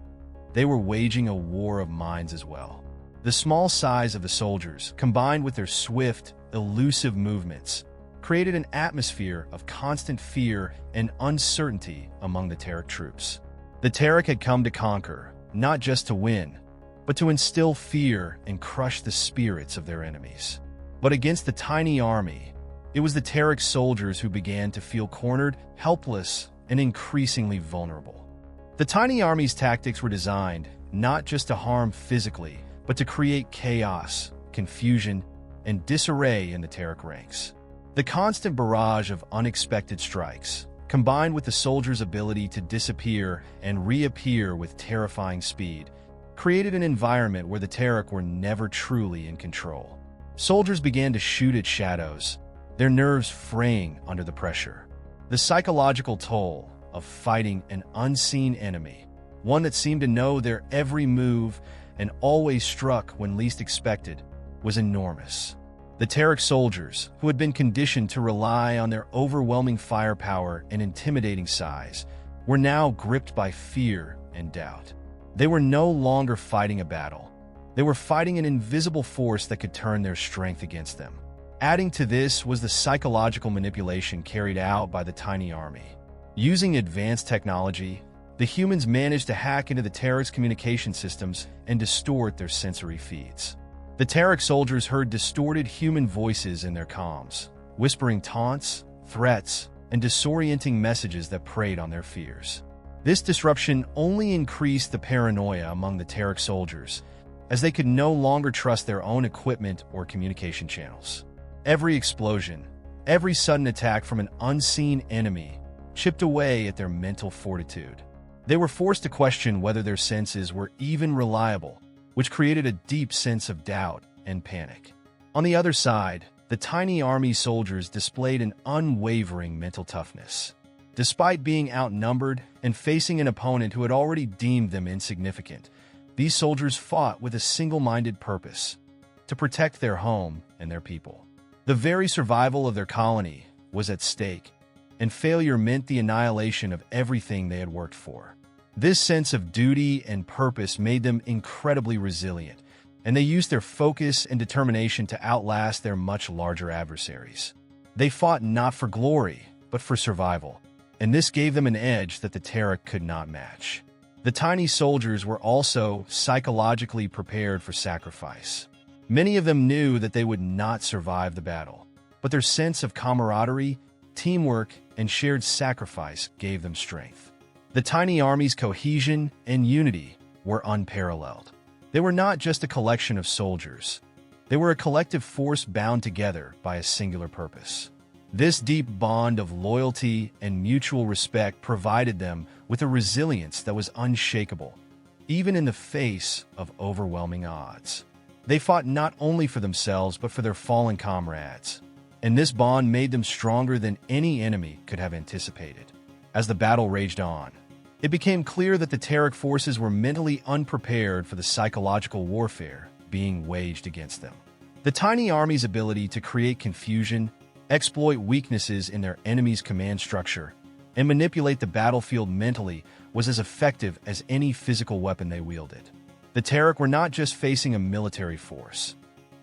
They were waging a war of minds as well. The small size of the soldiers, combined with their swift, elusive movements, created an atmosphere of constant fear and uncertainty among the Terek troops. The Terek had come to conquer, not just to win, but to instill fear and crush the spirits of their enemies. But against the tiny army, it was the Terek soldiers who began to feel cornered, helpless, and increasingly vulnerable. The tiny army's tactics were designed not just to harm physically, but to create chaos, confusion, and disarray in the Terek ranks. The constant barrage of unexpected strikes, combined with the soldiers' ability to disappear and reappear with terrifying speed, created an environment where the Terek were never truly in control. Soldiers began to shoot at shadows, their nerves fraying under the pressure. The psychological toll of fighting an unseen enemy, one that seemed to know their every move and always struck when least expected, was enormous. The Terek soldiers, who had been conditioned to rely on their overwhelming firepower and intimidating size, were now gripped by fear and doubt. They were no longer fighting a battle. They were fighting an invisible force that could turn their strength against them. Adding to this was the psychological manipulation carried out by the tiny army. Using advanced technology, the humans managed to hack into the Terek's communication systems and distort their sensory feeds. The Terek soldiers heard distorted human voices in their comms, whispering taunts, threats, and disorienting messages that preyed on their fears. This disruption only increased the paranoia among the Terek soldiers, as they could no longer trust their own equipment or communication channels. Every explosion, every sudden attack from an unseen enemy, chipped away at their mental fortitude. They were forced to question whether their senses were even reliable, which created a deep sense of doubt and panic. On the other side, the tiny army soldiers displayed an unwavering mental toughness. Despite being outnumbered and facing an opponent who had already deemed them insignificant, these soldiers fought with a single-minded purpose: to protect their home and their people. The very survival of their colony was at stake, and failure meant the annihilation of everything they had worked for. This sense of duty and purpose made them incredibly resilient, and they used their focus and determination to outlast their much larger adversaries. They fought not for glory, but for survival, and this gave them an edge that the Terek could not match. The tiny soldiers were also psychologically prepared for sacrifice. Many of them knew that they would not survive the battle, but their sense of camaraderie, teamwork, and shared sacrifice gave them strength. The tiny army's cohesion and unity were unparalleled. They were not just a collection of soldiers. They were a collective force bound together by a singular purpose. This deep bond of loyalty and mutual respect provided them with a resilience that was unshakable, even in the face of overwhelming odds. They fought not only for themselves but for their fallen comrades, and this bond made them stronger than any enemy could have anticipated. As the battle raged on, it became clear that the Terek forces were mentally unprepared for the psychological warfare being waged against them. The tiny army's ability to create confusion, exploit weaknesses in their enemy's command structure, and manipulate the battlefield mentally was as effective as any physical weapon they wielded. The Terek were not just facing a military force.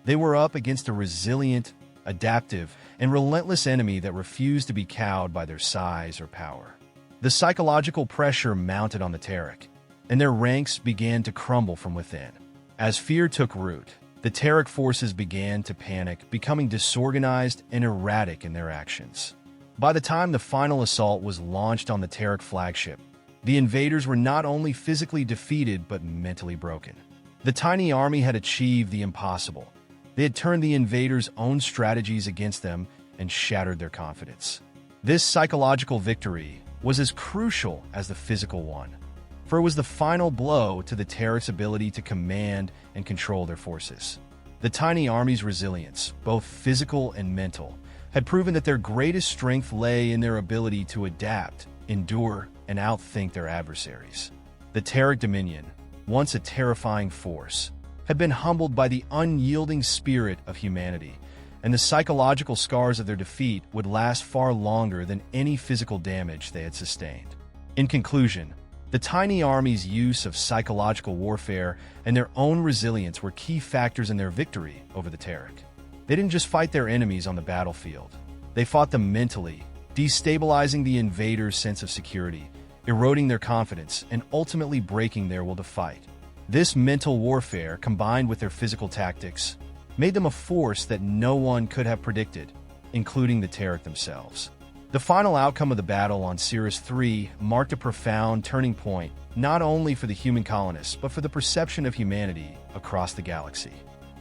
They were up against a resilient, adaptive, and relentless enemy that refused to be cowed by their size or power. The psychological pressure mounted on the Terek, and their ranks began to crumble from within. As fear took root, the Terek forces began to panic, becoming disorganized and erratic in their actions. By the time the final assault was launched on the Terek flagship, the invaders were not only physically defeated but mentally broken. The tiny army had achieved the impossible. They had turned the invaders' own strategies against them and shattered their confidence. This psychological victory was as crucial as the physical one, for it was the final blow to the Terek's ability to command and control their forces. The tiny army's resilience, both physical and mental, had proven that their greatest strength lay in their ability to adapt, endure, and outthink their adversaries. The Terek Dominion, once a terrifying force, had been humbled by the unyielding spirit of humanity, and the psychological scars of their defeat would last far longer than any physical damage they had sustained. In conclusion, the tiny army's use of psychological warfare and their own resilience were key factors in their victory over the Terek. They didn't just fight their enemies on the battlefield. They fought them mentally, destabilizing the invaders' sense of security, eroding their confidence, and ultimately breaking their will to fight. This mental warfare, combined with their physical tactics, made them a force that no one could have predicted, including the Terek themselves. The final outcome of the battle on Sirius III marked a profound turning point, not only for the human colonists, but for the perception of humanity across the galaxy.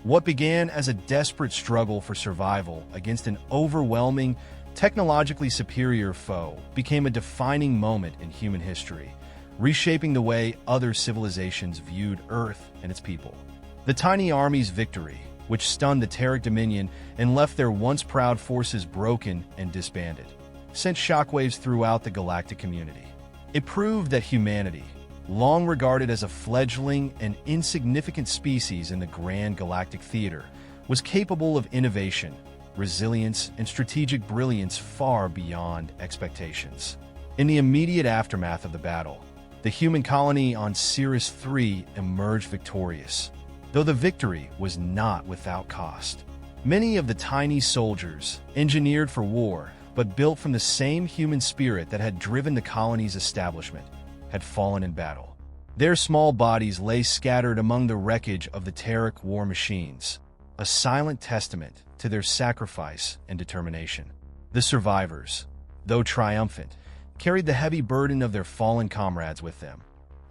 What began as a desperate struggle for survival against an overwhelming, technologically superior foe became a defining moment in human history, reshaping the way other civilizations viewed Earth and its people. The tiny army's victory, which stunned the Terek Dominion and left their once proud forces broken and disbanded, sent shockwaves throughout the galactic community. It proved that humanity, long regarded as a fledgling and insignificant species in the grand galactic theater, was capable of innovation, resilience, and strategic brilliance far beyond expectations. In the immediate aftermath of the battle, the human colony on Sirius III emerged victorious, though the victory was not without cost. Many of the tiny soldiers, engineered for war but built from the same human spirit that had driven the colony's establishment, had fallen in battle. Their small bodies lay scattered among the wreckage of the Terek war machines, a silent testament to their sacrifice and determination. The survivors, though triumphant, carried the heavy burden of their fallen comrades with them,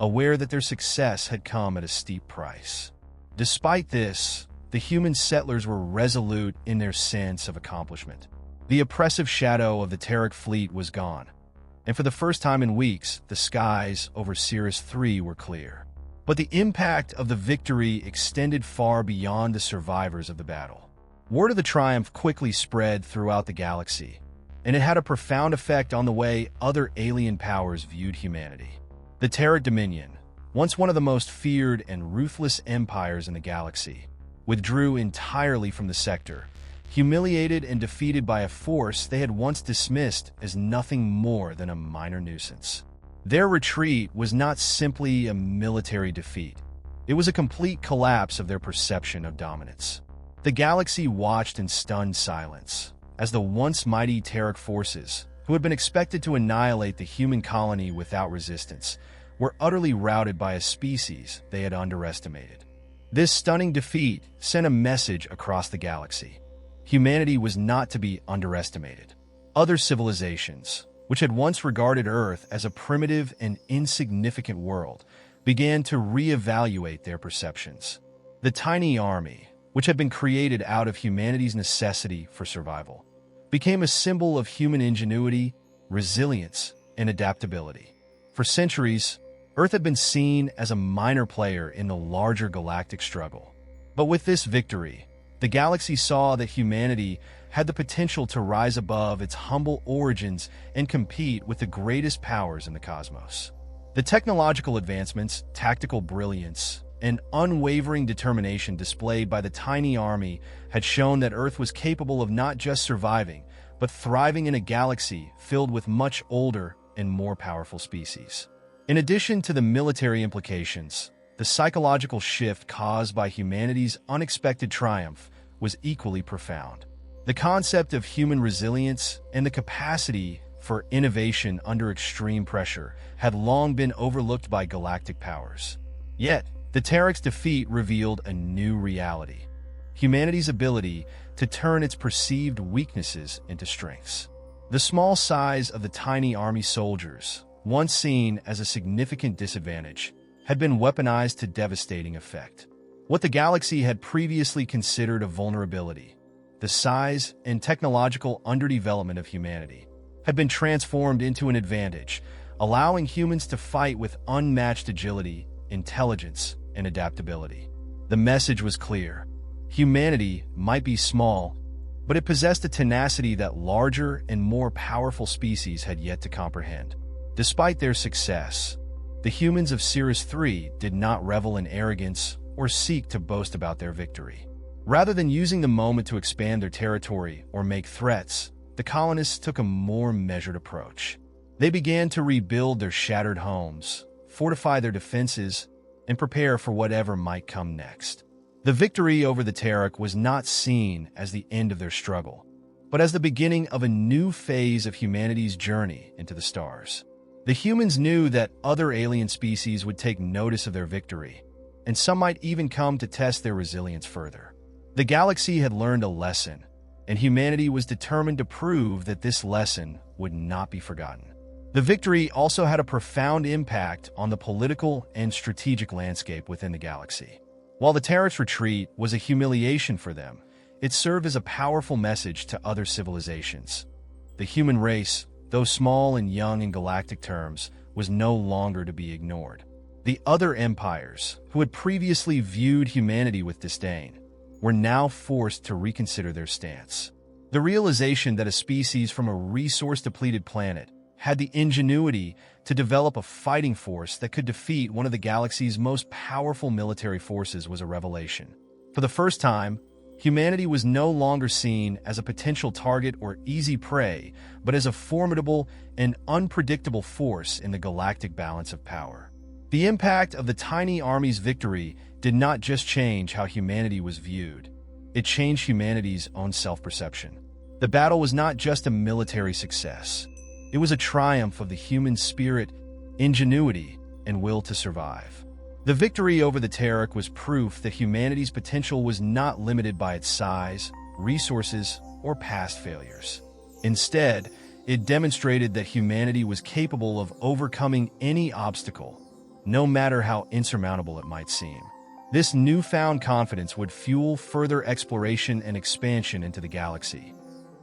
aware that their success had come at a steep price. Despite this, the human settlers were resolute in their sense of accomplishment. The oppressive shadow of the Terek fleet was gone, and for the first time in weeks, the skies over Sirius III were clear. But the impact of the victory extended far beyond the survivors of the battle. Word of the triumph quickly spread throughout the galaxy, and it had a profound effect on the way other alien powers viewed humanity. The Terran Dominion, once one of the most feared and ruthless empires in the galaxy, withdrew entirely from the sector, humiliated and defeated by a force they had once dismissed as nothing more than a minor nuisance. Their retreat was not simply a military defeat. It was a complete collapse of their perception of dominance. The galaxy watched in stunned silence as the once mighty Terran forces, who had been expected to annihilate the human colony without resistance, were utterly routed by a species they had underestimated. This stunning defeat sent a message across the galaxy. Humanity was not to be underestimated. Other civilizations, which had once regarded Earth as a primitive and insignificant world, began to reevaluate their perceptions. The tiny army, which had been created out of humanity's necessity for survival, became a symbol of human ingenuity, resilience, and adaptability. For centuries, Earth had been seen as a minor player in the larger galactic struggle. But with this victory, the galaxy saw that humanity had the potential to rise above its humble origins and compete with the greatest powers in the cosmos. The technological advancements, tactical brilliance, and unwavering determination displayed by the tiny army had shown that Earth was capable of not just surviving, but thriving in a galaxy filled with much older and more powerful species. In addition to the military implications, the psychological shift caused by humanity's unexpected triumph was equally profound. The concept of human resilience and the capacity for innovation under extreme pressure had long been overlooked by galactic powers. Yet, the Terran's defeat revealed a new reality: humanity's ability to turn its perceived weaknesses into strengths. The small size of the tiny army soldiers, once seen as a significant disadvantage, had been weaponized to devastating effect. What the galaxy had previously considered a vulnerability, the size and technological underdevelopment of humanity, had been transformed into an advantage, allowing humans to fight with unmatched agility, intelligence, and adaptability. The message was clear: humanity might be small, but it possessed a tenacity that larger and more powerful species had yet to comprehend. Despite their success, the humans of Sirius III did not revel in arrogance or seek to boast about their victory. Rather than using the moment to expand their territory or make threats, the colonists took a more measured approach. They began to rebuild their shattered homes, fortify their defenses, and prepare for whatever might come next. The victory over the Terran was not seen as the end of their struggle, but as the beginning of a new phase of humanity's journey into the stars. The humans knew that other alien species would take notice of their victory, and some might even come to test their resilience further. The galaxy had learned a lesson, and humanity was determined to prove that this lesson would not be forgotten. The victory also had a profound impact on the political and strategic landscape within the galaxy. While the Terran's retreat was a humiliation for them, it served as a powerful message to other civilizations. The human race, though small and young in galactic terms, was no longer to be ignored. The other empires, who had previously viewed humanity with disdain, were now forced to reconsider their stance. The realization that a species from a resource-depleted planet had the ingenuity to develop a fighting force that could defeat one of the galaxy's most powerful military forces was a revelation. For the first time, humanity was no longer seen as a potential target or easy prey, but as a formidable and unpredictable force in the galactic balance of power. The impact of the tiny army's victory did not just change how humanity was viewed, it changed humanity's own self-perception. The battle was not just a military success. It was a triumph of the human spirit, ingenuity, and will to survive. The victory over the Terran was proof that humanity's potential was not limited by its size, resources, or past failures. Instead, it demonstrated that humanity was capable of overcoming any obstacle, no matter how insurmountable it might seem. This newfound confidence would fuel further exploration and expansion into the galaxy,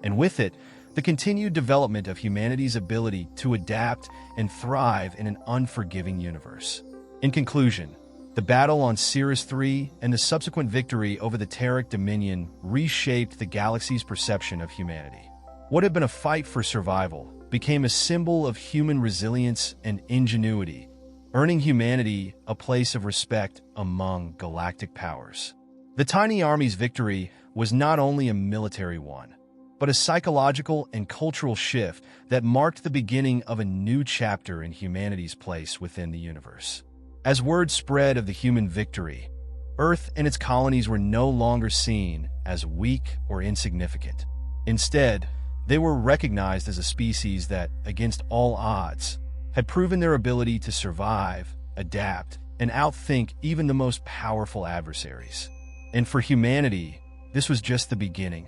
and with it, the continued development of humanity's ability to adapt and thrive in an unforgiving universe. In conclusion, The battle on Sirius III and the subsequent victory over the Terran Dominion reshaped the galaxy's perception of humanity. What had been a fight for survival became a symbol of human resilience and ingenuity, earning humanity a place of respect among galactic powers. The tiny army's victory was not only a military one, but a psychological and cultural shift that marked the beginning of a new chapter in humanity's place within the universe. As word spread of the human victory, Earth and its colonies were no longer seen as weak or insignificant. Instead, they were recognized as a species that, against all odds, had proven their ability to survive, adapt, and outthink even the most powerful adversaries. And for humanity, this was just the beginning.